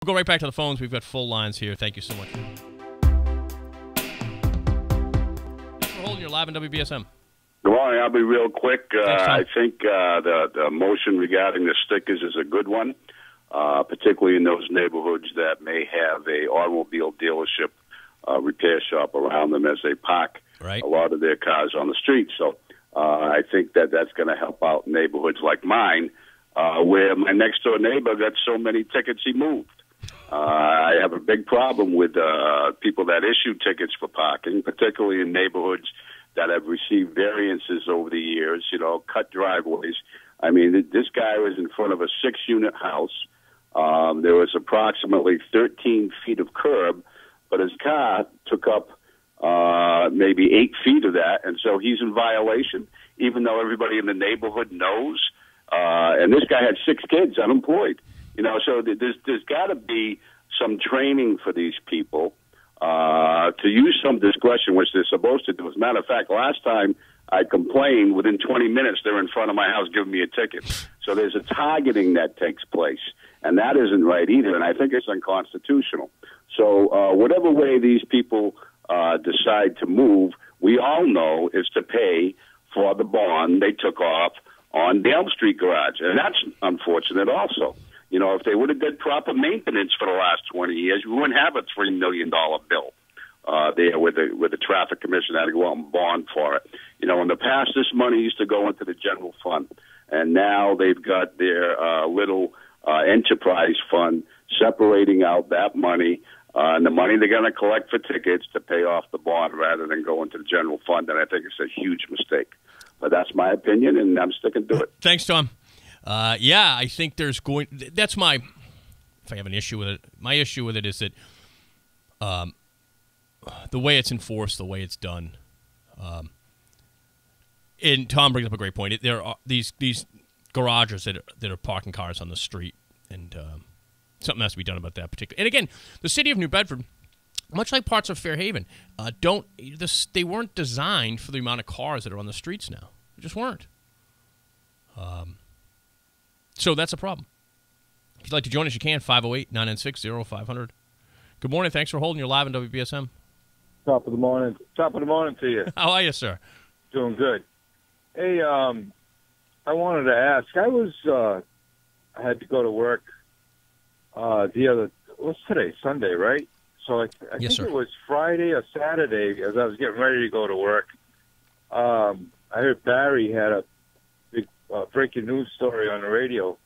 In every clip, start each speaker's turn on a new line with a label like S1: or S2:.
S1: We'll go right back to the phones. We've got full lines here. Thank you so much. Thanks for holding your live on WBSM.
S2: Good morning. I'll be real quick.
S1: Thanks, Tom.
S2: I think the motion regarding the stickers is a good one, particularly in those neighborhoods that may have a automobile dealership repair shop around them as they park a lot of their cars on the street. So I think that's going to help out neighborhoods like mine, where my next-door neighbor got so many tickets he moved. I have a big problem with people that issue tickets for parking, particularly in neighborhoods that have received variances over the years, cut driveways. I mean, this guy was in front of a 6-unit house. There was approximately 13 feet of curb, but his car took up maybe 8 feet of that, and so he's in violation, even though everybody in the neighborhood knows. And this guy had 6 kids, unemployed. So there's got to be some training for these people to use some discretion, which they're supposed to do. As a matter of fact, last time I complained, within 20 minutes they're in front of my house giving me a ticket. So there's a targeting that takes place, and that isn't right either, and I think it's unconstitutional. So whatever way these people decide to move, we all know is to pay for the bond they took off on the Elm Street garage, and that's unfortunate also. If they would have did proper maintenance for the last 20 years, we wouldn't have a $3 million bill there with the traffic commission had to go out and bond for it. In the past, this money used to go into the general fund, and now they've got their little enterprise fund separating out that money and the money they're going to collect for tickets to pay off the bond rather than go into the general fund, and I think it's a huge mistake. But that's my opinion, and I'm sticking to it.
S1: Thanks, Tom. I think there's that's my, if I have an issue with it, my issue with it is that the way it's enforced, the way it's done, and Tom brings up a great point. There are these garages that are parking cars on the street, and something has to be done about that particularly. And again, the city of New Bedford, much like parts of Fairhaven, they weren't designed for the amount of cars that are on the streets now. They just weren't. So that's a problem. If you'd like to join us, you can, 508-996-0500. Good morning. Thanks for holding. You're live on WBSM.
S3: Top of the morning to you.
S1: How are you, sir?
S3: Doing good. Hey, I wanted to ask. I had to go to work what's today? Sunday, right? So I think
S1: sir.
S3: It was Friday or Saturday as I was getting ready to go to work. I heard Barry had a big breaking news story on the radio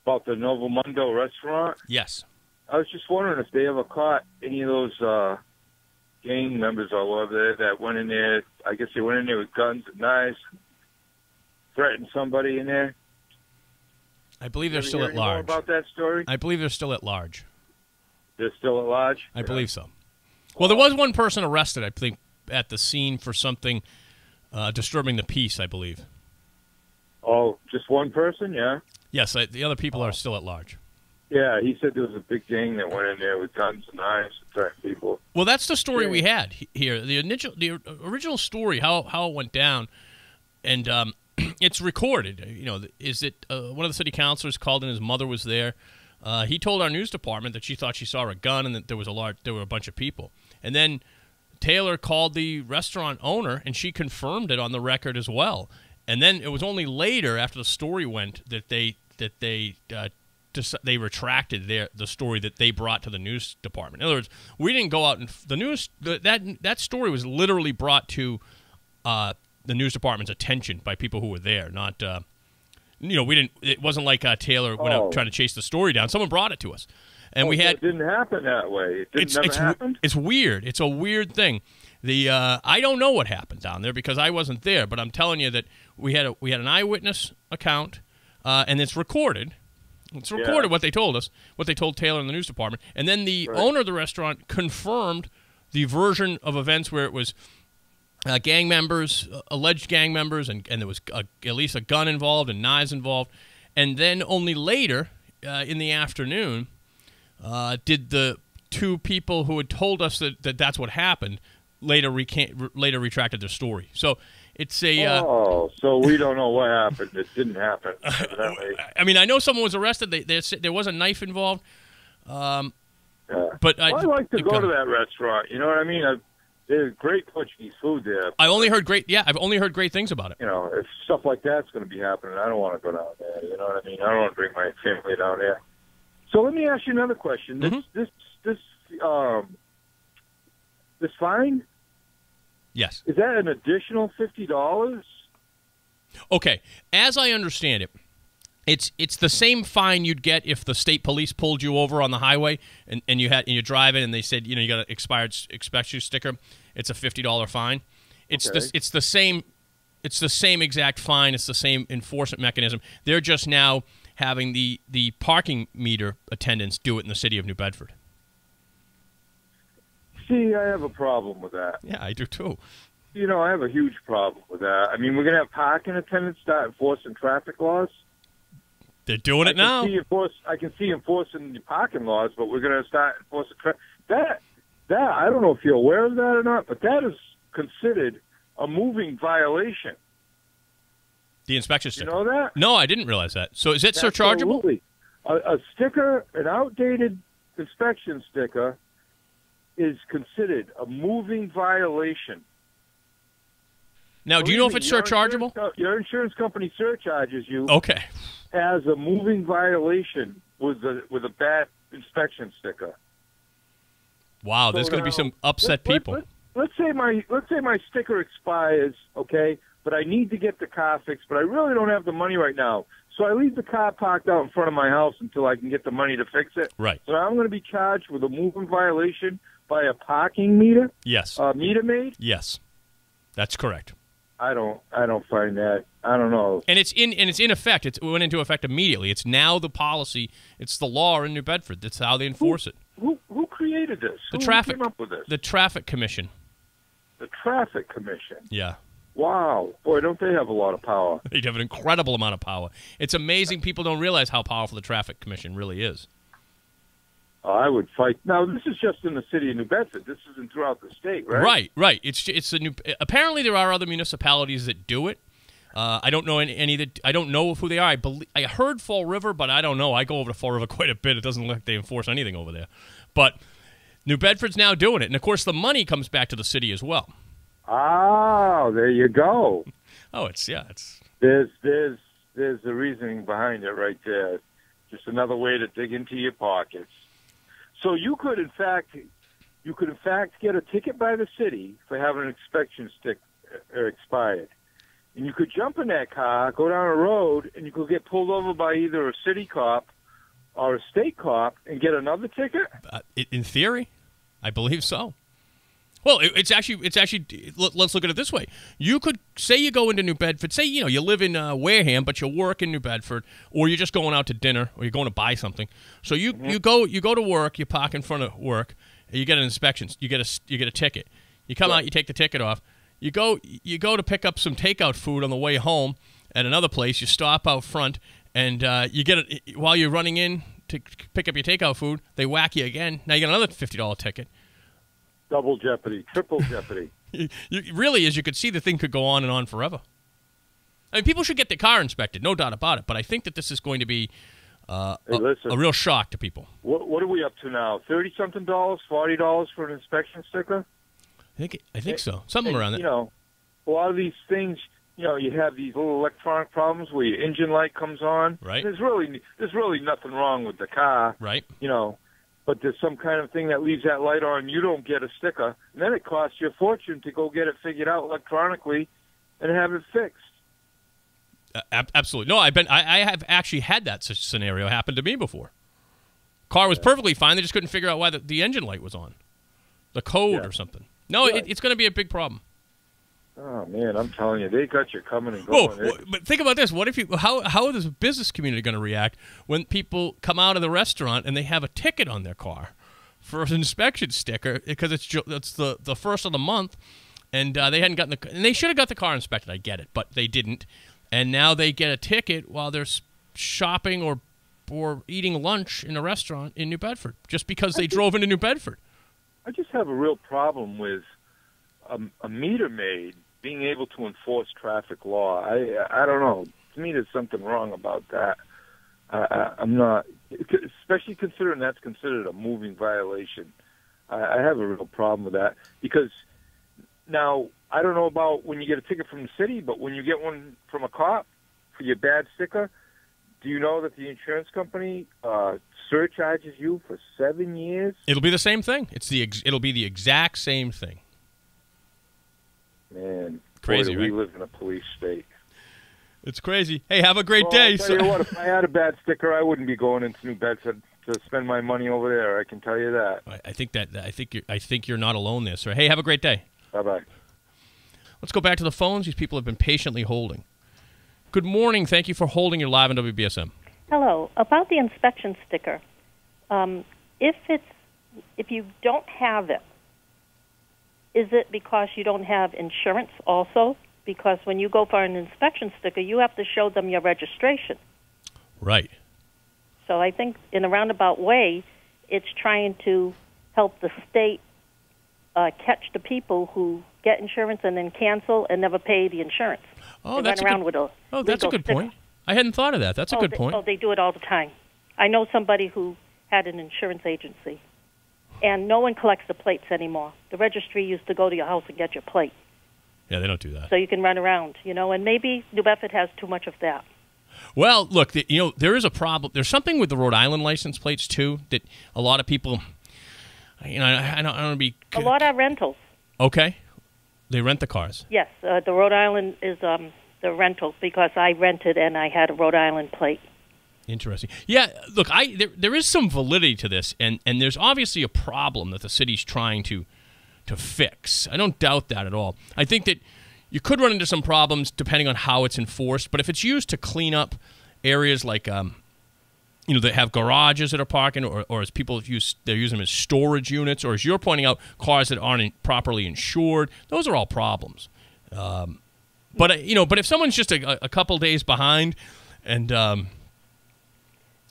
S3: about the Novo Mundo restaurant.
S1: Yes.
S3: I was just wondering if they ever caught any of those gang members or whatever that went in there. I guess they went in there with guns and knives, threatened somebody in there.
S1: I believe they're still at large.
S3: More about that story?
S1: I believe they're still at large.
S3: They're still at large?
S1: I believe so. Well, there was one person arrested, I think, at the scene for something disturbing the peace, I believe.
S3: Oh, just one person? Yeah?
S1: Yes, the other people are still at large.
S3: Yeah, he said there was a big gang that went in there with guns and knives and threatened people.
S1: Well, that's the story we had here. The original story, how it went down, and it's recorded. Is that one of the city councilors called in? His mother was there. He told our news department that she thought she saw a gun and that there were a bunch of people. And then Taylor called the restaurant owner, and she confirmed it on the record as well. And then it was only later, after the story went, that they retracted the story that they brought to the news department. In other words, we didn't go out and the news that story was literally brought to the news department's attention by people who were there. Not we didn't. It wasn't like Taylor went out trying to chase the story down. Someone brought it to us, and we had.
S3: It didn't happen that way. It never happened.
S1: It's weird. It's a weird thing. I don't know what happened down there because I wasn't there, but I'm telling you that we had an eyewitness account, and it's recorded. It's recorded what they told us, what they told Taylor in the news department, and then the owner of the restaurant confirmed the version of events where it was gang members, alleged gang members, and there was at least a gun involved and knives involved, and then only later in the afternoon did the two people who had told us that that's what happened later retracted their story. So it's a.
S3: So we don't know what happened. It didn't happen.
S1: I mean, I know someone was arrested. There was a knife involved. But
S3: I like to go to that restaurant. You know what I mean? There's great Portuguese food there.
S1: I've only heard great things about it.
S3: You know, if stuff like that's going to be happening, I don't want to go down there. You know what I mean? I don't want to bring my family down there. So let me ask you another question. This fine?
S1: Yes.
S3: Is that an additional $50?
S1: Okay, as I understand it, it's the same fine you'd get if the state police pulled you over on the highway and you're driving and they said, you know, you got an expired inspection sticker. It's a $50 fine. It's the same exact fine. It's the same enforcement mechanism. They're just now having the parking meter attendants do it in the city of New Bedford.
S3: See, I have a problem with that.
S1: Yeah, I do too.
S3: You know, I have a huge problem with that. I mean, we're going to have parking attendants start enforcing traffic laws.
S1: They're doing it now.
S3: I can see enforcing the parking laws, but we're going to start enforcing that. I don't know if you're aware of that or not, but that is considered a moving violation.
S1: The inspection sticker.
S3: You know that?
S1: No, I didn't realize that. So is it surchargeable?
S3: Absolutely. A sticker, an outdated inspection sticker, is considered a moving violation.
S1: Now, do you know if it's surchargeable?
S3: Your insurance company surcharges you.
S1: Okay.
S3: As a moving violation with a bad inspection sticker.
S1: Wow, there's going to be some upset people.
S3: Let's say my sticker expires, okay, but I need to get the car fixed, but I really don't have the money right now. So I leave the car parked out in front of my house until I can get the money to fix it.
S1: Right.
S3: So I'm going to be charged with a moving violation by a parking meter?
S1: Yes.
S3: Meter maid?
S1: Yes. That's correct.
S3: I don't find that. I don't know.
S1: And it's in effect. It went into effect immediately. It's now the policy. It's the law in New Bedford. That's how they enforce it.
S3: Who created this? Who came up with this?
S1: The Traffic Commission.
S3: The Traffic Commission.
S1: Yeah.
S3: Wow. Boy, don't they have a lot of power.
S1: They have an incredible amount of power. It's amazing people don't realize how powerful the Traffic Commission really is.
S3: I would fight. Now, this is just in the city of New Bedford. This isn't throughout the state, right?
S1: Right. It's a new. Apparently, there are other municipalities that do it. I don't know any that. I don't know who they are. I heard Fall River, but I don't know. I go over to Fall River quite a bit. It doesn't look like they enforce anything over there. But New Bedford's now doing it, and of course, the money comes back to the city as well.
S3: Oh, there you go.
S1: Oh, it's.
S3: There's the reasoning behind it right there. Just another way to dig into your pockets. So you could, in fact, get a ticket by the city for having an inspection sticker expired, and you could jump in that car, go down a road, and you could get pulled over by either a city cop or a state cop and get another ticket.
S1: In theory, I believe so. Well, it's actually. Let's look at it this way. You could say you go into New Bedford. Say you live in Wareham, but you work in New Bedford, or you're just going out to dinner, or you're going to buy something. So you go to work. You park in front of work. And you get an inspection. You get a ticket. You come out. You take the ticket off. You go to pick up some takeout food on the way home at another place. You stop out front, and you get it while you're running in to pick up your takeout food. They whack you again. Now you get another $50 ticket.
S3: Double jeopardy, triple jeopardy.
S1: Really, as you could see, the thing could go on and on forever. I mean, people should get their car inspected, no doubt about it. But I think that this is going to be a real shock to people.
S3: What are we up to now? $30-something, $40 for an inspection sticker?
S1: I think so. Something around that.
S3: You know, a lot of these things. You know, you have these little electronic problems where your engine light comes on.
S1: Right.
S3: There's really nothing wrong with the car.
S1: Right.
S3: You know. But there's some kind of thing that leaves that light on, you don't get a sticker, and then it costs you a fortune to go get it figured out electronically and have it fixed.
S1: Absolutely. No, I have actually had that scenario happen to me before. Car was perfectly fine. They just couldn't figure out why the engine light was on. The code or something. No, it's going to be a big problem.
S3: Oh, man, I'm telling you, they got you coming and going.
S1: But think about this. What if how is the business community going to react when people come out of the restaurant and they have a ticket on their car for an inspection sticker because it's the first of the month and they hadn't gotten and they should have got the car inspected. I get it, but they didn't. And now they get a ticket while they're shopping or eating lunch in a restaurant in New Bedford just because they drove into New Bedford.
S3: I just have a real problem with a meter maid being able to enforce traffic law. I don't know. To me, there's something wrong about that. I'm not. especially considering that's considered a moving violation. I have a real problem with that because now I don't know about when you get a ticket from the city, but when you get one from a cop for your bad sticker, do you know that the insurance company surcharges you for 7 years?
S1: It'll be the same thing. It'll be the exact same thing.
S3: Man,
S1: crazy,
S3: boy,
S1: right?
S3: We live in a police state.
S1: It's crazy. Hey, have a great day.
S3: I'll tell you what, if I had a bad sticker, I wouldn't be going into New Bedford to spend my money over there. I can tell you that.
S1: I think you're not alone there, sir. Hey, have a great day.
S3: Bye-bye.
S1: Let's go back to the phones. These people have been patiently holding. Good morning. Thank you for holding. You're live on WBSM.
S4: Hello. About the inspection sticker, if you don't have it, is it because you don't have insurance also? Because when you go for an inspection sticker, you have to show them your registration.
S1: Right.
S4: So I think in a roundabout way, it's trying to help the state catch the people who get insurance and then cancel and never pay the insurance.
S1: That's a good point. I hadn't thought of that. That's a good point.
S4: Oh, they do it all the time. I know somebody who had an insurance agency, and no one collects the plates anymore. The registry used to go to your house and get your plate.
S1: Yeah, they don't do that.
S4: So you can run around, and maybe New Bedford has too much of that.
S1: Well, look, there is a problem. There's something with the Rhode Island license plates, too, that a lot of people, I don't want to be...
S4: A lot are rentals.
S1: Okay. They rent the cars.
S4: Yes, the Rhode Island is the rental because I rented and I had a Rhode Island plate.
S1: Interesting. Yeah, look, there is some validity to this, and there's obviously a problem that the city's trying to fix. I don't doubt that at all. I think that you could run into some problems depending on how it's enforced, but if it's used to clean up areas like, that have garages that are parking, or as people they're using them as storage units, or as you're pointing out, cars that aren't properly insured, those are all problems. But if someone's just a couple days behind and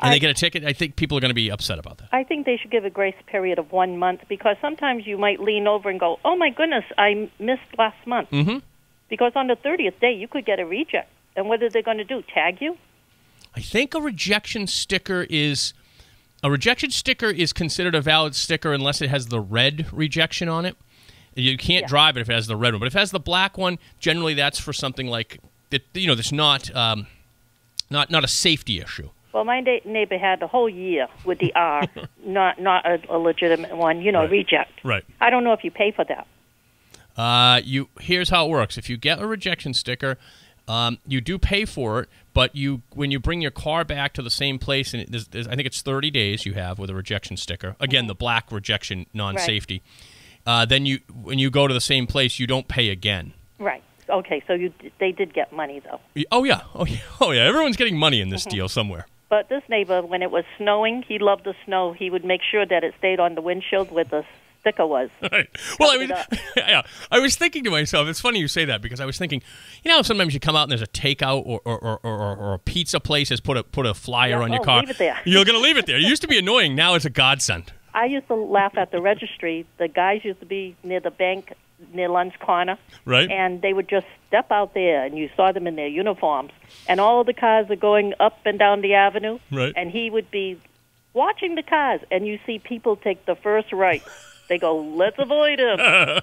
S1: they get a ticket, I think people are going to be upset about that.
S4: I think they should give a grace period of 1 month because sometimes you might lean over and go, oh, my goodness, I missed last month.
S1: Mm-hmm.
S4: Because on the 30th day, you could get a reject. And what are they going to do, tag you?
S1: I think a rejection sticker is considered a valid sticker unless it has the red rejection on it. You can't drive it if it has the red one. But if it has the black one, generally that's for something like that. That's not a safety issue.
S4: Well, my neighbor had a whole year with the R, not a legitimate one,
S1: right.
S4: Reject.
S1: Right.
S4: I don't know if you pay for that.
S1: Here's how it works. If you get a rejection sticker, you do pay for it, but when you bring your car back to the same place, and I think it's 30 days you have with a rejection sticker. Again, the black rejection, non-safety. Right. Then when you go to the same place, you don't pay again.
S4: Right. Okay, so they did get money, though.
S1: Oh, yeah. Everyone's getting money in this deal somewhere.
S4: But this neighbor, when it was snowing, he loved the snow. He would make sure that it stayed on the windshield where the sticker was.
S1: Right. Well, I was thinking to myself, it's funny you say that because I was thinking, sometimes you come out and there's a takeout or a pizza place has put a flyer on your car.
S4: Leave it there.
S1: You're going to leave it there. It used to be annoying. Now it's a godsend.
S4: I used to laugh at the registry. The guys used to be near the bank, near Lund's Corner.
S1: Right.
S4: And they would just step out there, and you saw them in their uniforms. And all the cars are going up and down the avenue.
S1: Right.
S4: And he would be watching the cars, and you see people take the first right. They go, let's avoid him.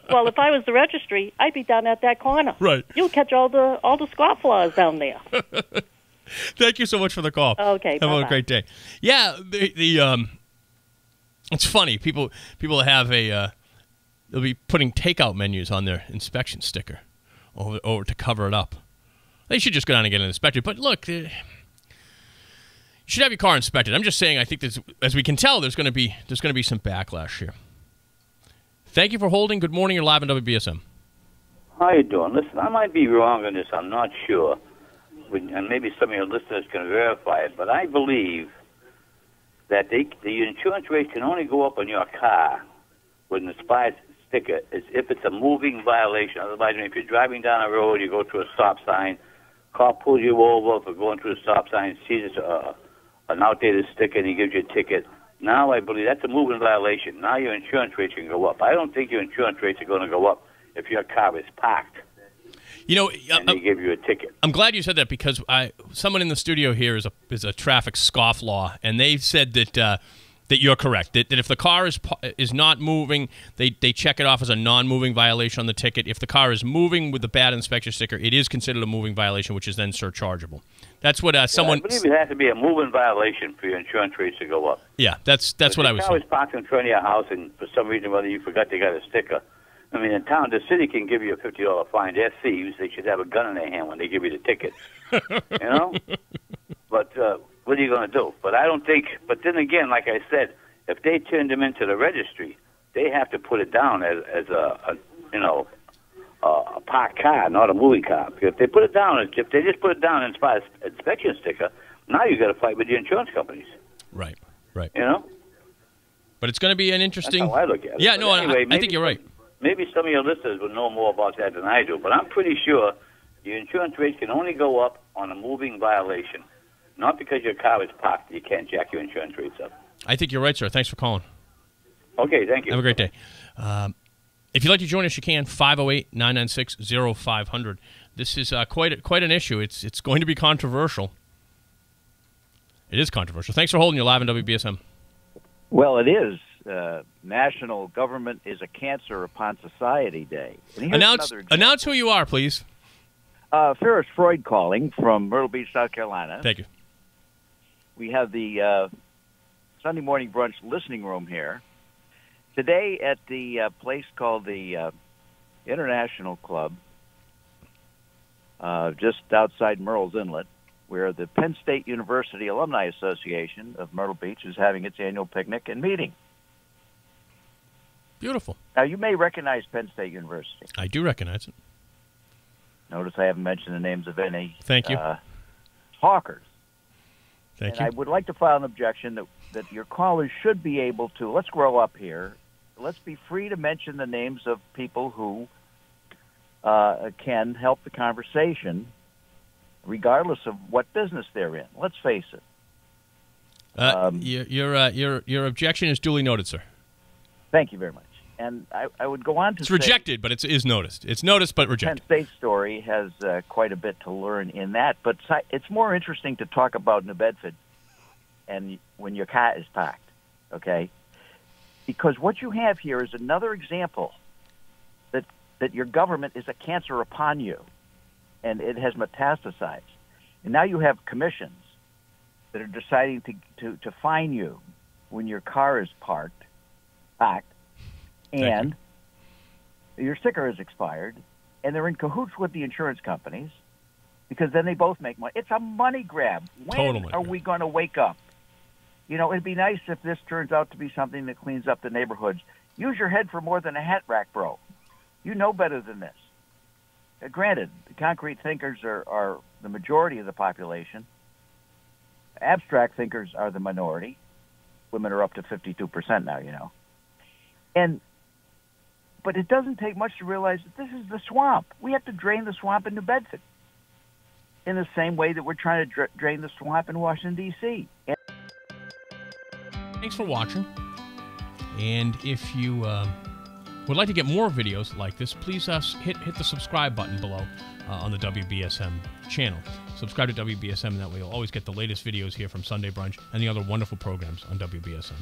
S4: Well, if I was the registry, I'd be down at that corner.
S1: Right.
S4: You'll catch all the scofflaws down there.
S1: Thank you so much for the call.
S4: Okay,
S1: have a great day. Yeah, it's funny. People have they'll be putting takeout menus on their inspection sticker over to cover it up. They should just go down and get it inspected. But look, you should have your car inspected. I'm just saying. I think as we can tell, there's going to be some backlash here. Thank you for holding. Good morning. You're live on WBSM.
S5: How you doing? Listen, I might be wrong on this. I'm not sure, and maybe some of your listeners can verify it. But I believe that the insurance rate can only go up on your car with an expired sticker is if it's a moving violation. Otherwise, if you're driving down a road, you go to a stop sign, car pulls you over for going through a stop sign, sees an outdated sticker, and he gives you a ticket. Now I believe that's a moving violation. Now your insurance rates can go up. I don't think your insurance rates are going to go up if your car is parked.
S1: You know,
S5: and they give you a ticket.
S1: I'm glad you said that because someone in the studio here is a traffic scofflaw, and they said that you're correct. That if the car is not moving, they check it off as a non-moving violation on the ticket. If the car is moving with the bad inspection sticker, it is considered a moving violation, which is then surchargeable. That's what someone.
S5: I believe it has to be a moving violation for your insurance rates to go up.
S1: Yeah, that's what I was saying. If the car
S5: was parked in front of your house, and for some reason, whether you forgot they got a sticker. I mean, in town, the city can give you a $50 fine. They're thieves. They should have a gun in their hand when they give you the ticket. You know? But what are you going to do? But I don't think. But then again, like I said, if they turn them into the registry, they have to put it down as a parked car, not a moving car. If they put it down, if they just put it down as far as inspection sticker, now you got to fight with the insurance companies.
S1: Right.
S5: You know.
S1: But it's going to be an interesting.
S5: That's how I look at it.
S1: Yeah,
S5: but
S1: no,
S5: anyway,
S1: I think you're right.
S5: Maybe some of your listeners would know more about that than I do, but I'm pretty sure your insurance rates can only go up on a moving violation, not because your car is parked. You can't jack your insurance rates up.
S1: I think you're right, sir. Thanks for calling.
S5: Okay, thank you.
S1: Have a great day. If you'd like to join us, you can. 508-996-0500. This is quite an issue. It's going to be controversial. It is controversial. Thanks for holding. You're live on WBSM.
S6: Well, it is. National Government is a Cancer Upon Society Day.
S1: Announce who you are, please.
S6: Ferris Freud calling from Myrtle Beach, South Carolina.
S1: Thank you.
S6: We have the Sunday morning brunch listening room here. Today at the place called the International Club, just outside Murrells Inlet, where the Penn State University Alumni Association of Myrtle Beach is having its annual picnic and meeting.
S1: Beautiful.
S6: Now, you may recognize Penn State University.
S1: I do recognize it.
S6: Notice I haven't mentioned the names of any
S1: Thank you.
S6: talkers.
S1: Thank
S6: and
S1: you.
S6: I would like to file an objection that your callers should be able to, let's grow up here, let's be free to mention the names of people who can help the conversation regardless of what business they're in. Let's face it.
S1: Your objection is duly noted, sir.
S6: Thank you very much. And I would go on to
S1: It's rejected, but it is noticed. It's noticed, but rejected.
S6: Penn State story has quite a bit to learn in that, but it's more interesting to talk about New Bedford and when your car is parked, okay? Because what you have here is another example that your government is a cancer upon you, and it has metastasized. And now you have commissions that are deciding to fine you when your car is parked, and your sticker is expired, and they're in cahoots with the insurance companies because then they both make money. It's a money grab. When are we going to wake up? You know, it'd be nice if this turns out to be something that cleans up the neighborhoods. Use your head for more than a hat rack, bro. You know better than this. Granted, the concrete thinkers are the majority of the population. Abstract thinkers are the minority. Women are up to 52% now, you know. But it doesn't take much to realize that this is the swamp. We have to drain the swamp in New Bedford in the same way that we're trying to drain the swamp in Washington, D.C.
S1: Thanks for watching. And if you would like to get more videos like this, please hit the subscribe button below on the WBSM channel. Subscribe to WBSM, and that way you'll always get the latest videos here from Sunday Brunch and the other wonderful programs on WBSM.